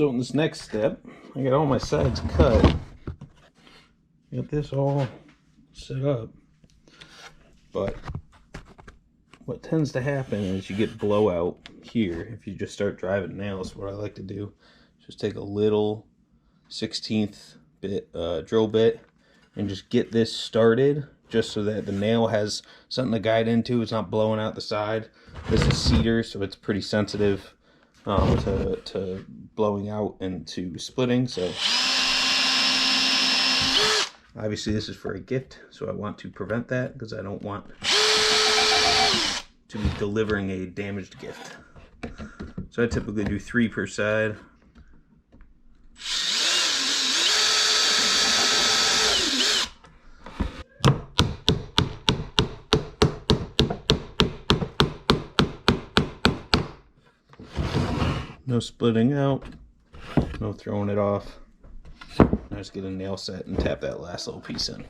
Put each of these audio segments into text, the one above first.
So in this next step, I got all my sides cut. Got this all set up. But what tends to happen is you get blowout here if you just start driving nails. What I like to do is just take a little 16th bit drill bit and just get this started, just so that the nail has something to guide into. It's not blowing out the side. This is cedar, so it's pretty sensitive to blowing out and to splitting. So obviously this is for a gift, so I want to prevent that because I don't want to be delivering a damaged gift. So I typically do 3 per side. No splitting out, no throwing it off. I just get a nail set and tap that last little piece in.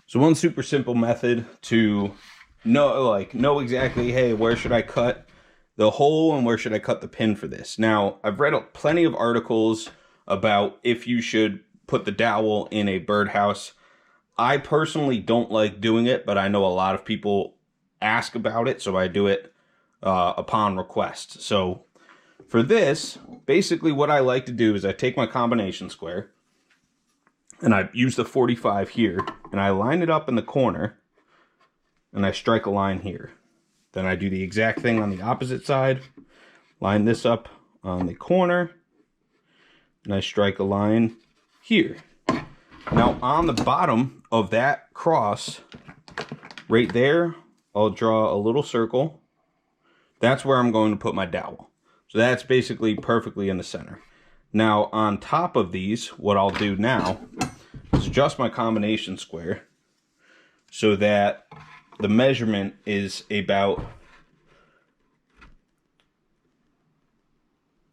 So one super simple method to know exactly, hey, where should I cut the hole and where should I cut the pin for this? Now, I've read plenty of articles about if you should put the dowel in a birdhouse. I personally don't like doing it, but I know a lot of people ask about it, so I do it upon request. So for this, basically what I like to do is I take my combination square, and I use the 45 here, and I line it up in the corner, and I strike a line here. Then I do the exact thing on the opposite side, line this up on the corner, and I strike a line here. Now on the bottom of that cross, right there, I'll draw a little circle. That's where I'm going to put my dowel. So that's basically perfectly in the center. Now on top of these, what I'll do now is adjust my combination square so that the measurement is about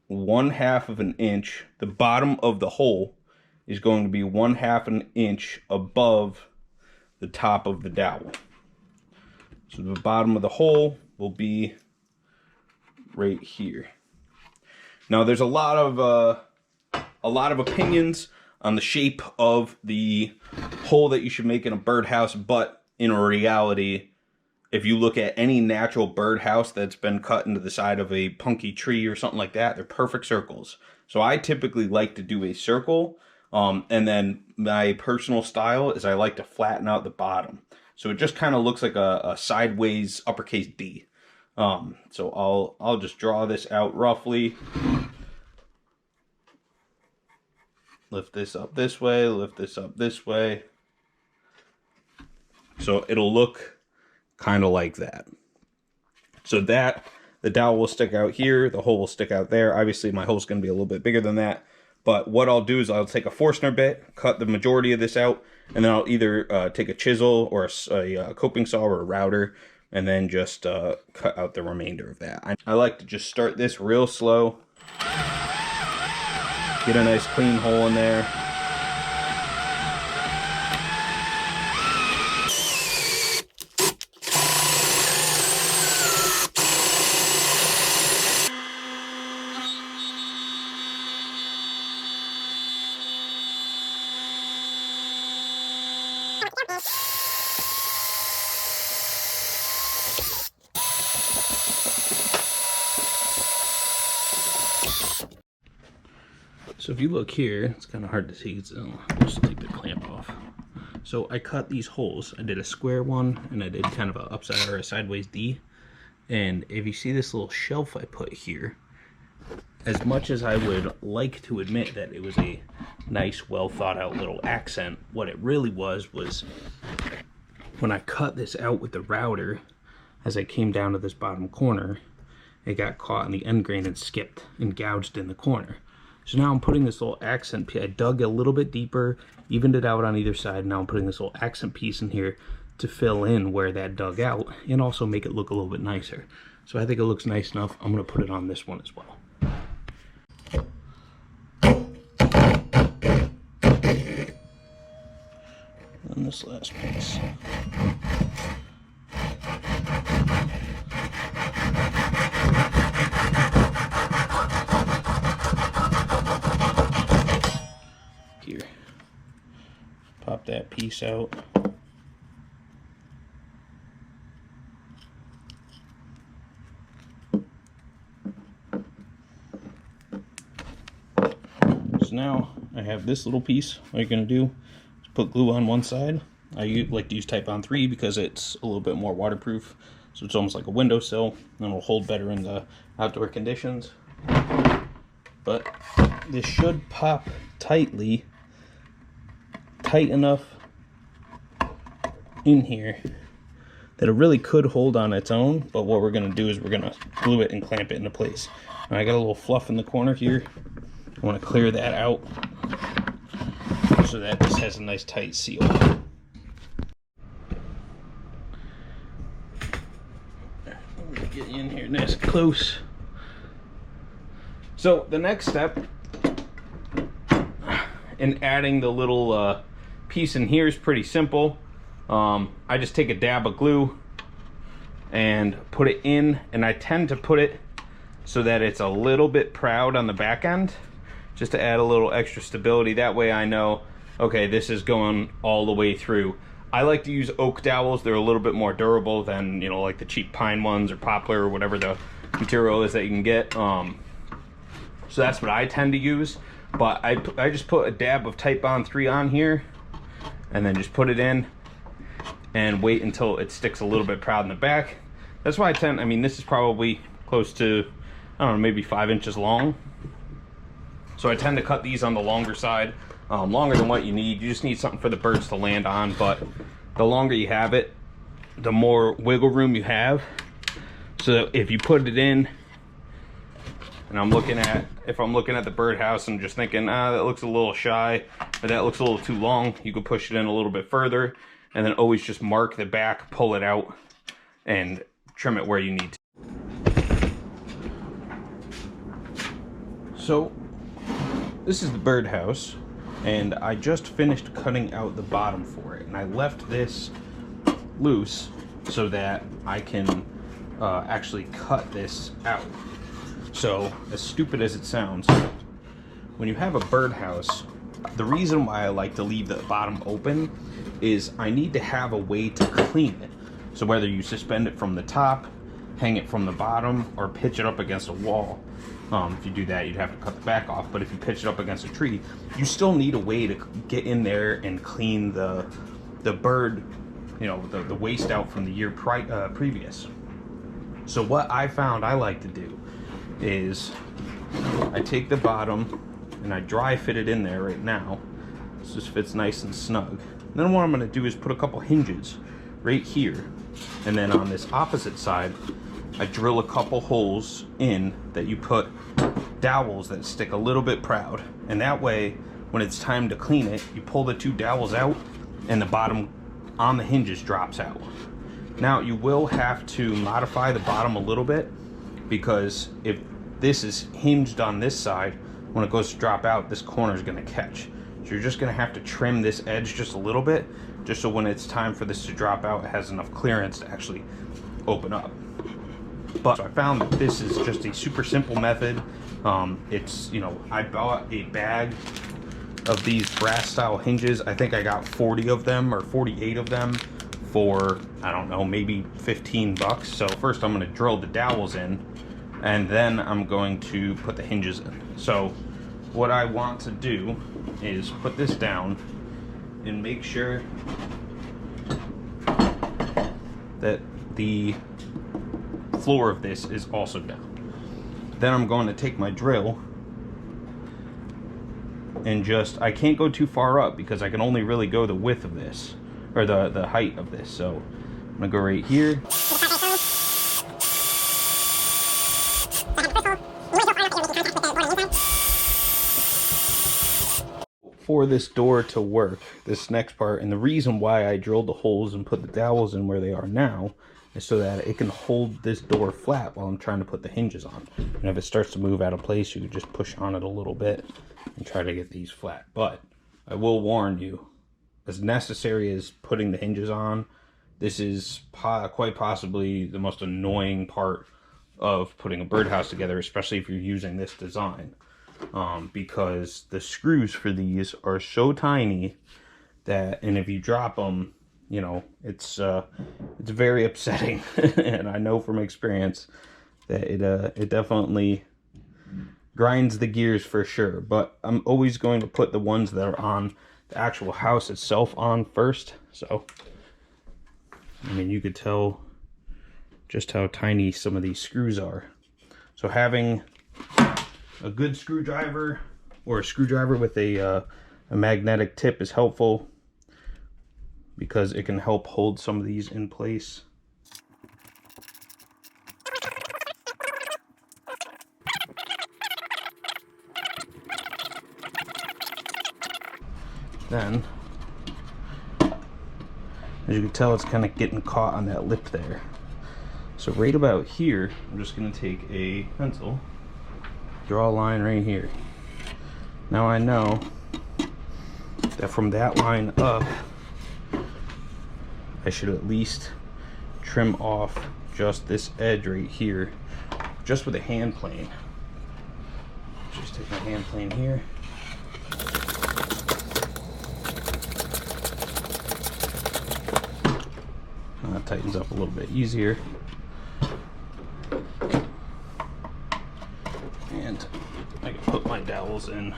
1/2 of an inch. The bottom of the hole is going to be 1/2 an inch above the top of the dowel. So the bottom of the hole will be right here. Now there's a lot of opinions on the shape of the hole that you should make in a birdhouse, but in reality, if you look at any natural birdhouse that's been cut into the side of a punky tree or something like that, they're perfect circles. So I typically like to do a circle, and then my personal style is I like to flatten out the bottom. So it just kind of looks like a sideways uppercase D. So I'll just draw this out roughly. Lift this up this way, lift this up this way. So it'll look kind of like that. So that the dowel will stick out here, the hole will stick out there. Obviously my hole's going to be a little bit bigger than that. But what I'll do is I'll take a Forstner bit, cut the majority of this out, and then I'll either take a chisel or a coping saw or a router, and then just cut out the remainder of that. I like to just start this real slow. Get a nice clean hole in there. So if you look here, it's kind of hard to see. I'll just take the clamp off. So I cut these holes. I did a square one and I did kind of a upside or a sideways D. And if you see this little shelf I put here, as much as I would like to admit that it was a nice, well thought out little accent, what it really was when I cut this out with the router, as I came down to this bottom corner, it got caught in the end grain and skipped and gouged in the corner. So now I'm putting this little accent piece. I dug a little bit deeper, evened it out on either side. Now I'm putting this little accent piece in here to fill in where that dug out and also make it look a little bit nicer. So I think it looks nice enough. I'm going to put it on this one as well. And this last piece. Here. Pop that piece out. So now I have this little piece. What you're going to do is put glue on one side. I like to use Type-On 3 because it's a little bit more waterproof. So it's almost like a windowsill and it'll hold better in the outdoor conditions. But this should pop tight enough in here that it really could hold on its own. But what we're going to do is we're going to glue it and clamp it into place. Now I got a little fluff in the corner here. I want to clear that out so that this has a nice tight seal. Let me get you in here nice and close. So the next step in adding the little piece in here is pretty simple. I just take a dab of glue and put it in, and I tend to put it so that it's a little bit proud on the back end, just to add a little extra stability. That way I know, okay, this is going all the way through. I like to use oak dowels. They're a little bit more durable than, you know, like the cheap pine ones or poplar or whatever the material is that you can get. So that's what I tend to use. But I just put a dab of Type-On 3 on here and then just put it in and wait until it sticks a little bit proud in the back. That's why I mean, this is probably close to, I don't know, maybe 5 inches long. So I tend to cut these on the longer side, longer than what you need. You just need something for the birds to land on, but the longer you have it, the more wiggle room you have. So if you put it in, and if I'm looking at the birdhouse and just thinking, that looks a little shy, or that looks a little too long, you can push it in a little bit further, and then always just mark the back, pull it out, and trim it where you need to. So this is the birdhouse, and I just finished cutting out the bottom for it, and I left this loose so that I can actually cut this out. So, as stupid as it sounds, when you have a birdhouse, the reason why I like to leave the bottom open is I need to have a way to clean it. So whether you suspend it from the top, hang it from the bottom, or pitch it up against a wall, if you do that, you'd have to cut the back off. But if you pitch it up against a tree, you still need a way to get in there and clean the bird, you know, the waste out from the year previous. So what I found I like to do is I take the bottom and I dry fit it in there right now. This just fits nice and snug. And then what I'm going to do is put a couple hinges right here, and then on this opposite side I drill a couple holes in that you put dowels that stick a little bit proud, and that way when it's time to clean it, you pull the two dowels out and the bottom on the hinges drops out. Now you will have to modify the bottom a little bit, because if this is hinged on this side, when it goes to drop out, this corner is going to catch. So you're just going to have to trim this edge just a little bit, just so when it's time for this to drop out, it has enough clearance to actually open up. But I found that this is just a super simple method. It's, you know, I bought a bag of these brass style hinges. I think I got 40 of them or 48 of them for, I don't know, maybe 15 bucks. So first I'm going to drill the dowels in, and then I'm going to put the hinges in. So what I want to do is put this down and make sure that the floor of this is also down. Then I'm going to take my drill and I can't go too far up because I can only really go the width of this, or the height of this. So I'm gonna go right here. For this door to work, this next part, and the reason why I drilled the holes and put the dowels in where they are now, is so that it can hold this door flat while I'm trying to put the hinges on. And if it starts to move out of place, you can just push on it a little bit and try to get these flat. But I will warn you, as necessary as putting the hinges on, this is quite possibly the most annoying part of putting a birdhouse together, especially if you're using this design. Because the screws for these are so tiny that, and if you drop them, you know, it's very upsetting. And I know from experience that it definitely grinds the gears for sure. But I'm always going to put the ones that are on the actual house itself on first. So, I mean, you could tell just how tiny some of these screws are. So having a good screwdriver, or a screwdriver with a magnetic tip, is helpful because it can help hold some of these in place. Then, as you can tell, it's kind of getting caught on that lip there. So right about here, I'm just going to take a pencil, draw a line right here. Now I know that from that line up, I should at least trim off just this edge right here, just with a hand plane. Just take my hand plane here. That tightens up a little bit easier. And I can put my dowels in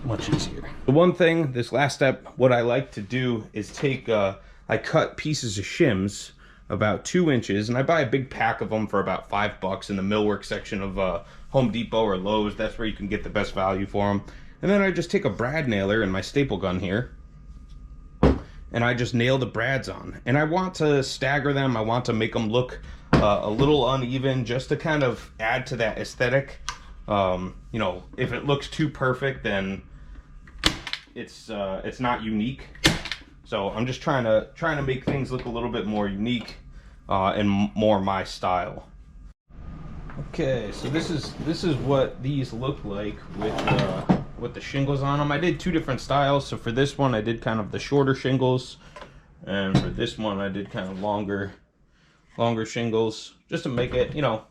much easier. The one thing, this last step, what I like to do is take, I cut pieces of shims about 2 inches, and I buy a big pack of them for about $5 in the millwork section of Home Depot or Lowe's. That's where you can get the best value for them. And then I just take a brad nailer and my staple gun here, and I just nail the brads on. And I want to stagger them. I want to make them look a little uneven, just to kind of add to that aesthetic. You know, if it looks too perfect, then it's not unique. So I'm just trying to make things look a little bit more unique and more my style. Okay, so this is what these look like with the shingles on them. I did 2 different styles. So for this one, I did kind of the shorter shingles, and for this one, I did kind of longer shingles, just to make it, you know,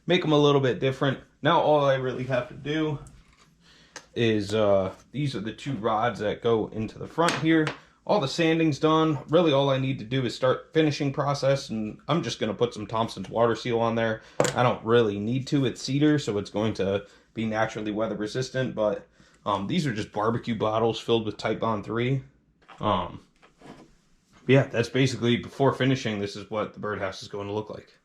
make them a little bit different. Now all I really have to do is these are the 2 rods that go into the front here. All the sanding's done. Really all I need to do is start finishing process, and I'm just going to put some Thompson's water seal on there. I don't really need to. It's cedar, so it's going to be naturally weather resistant, but these are just barbecue bottles filled with Type Bond 3. Yeah, that's basically, before finishing, this is what the birdhouse is going to look like.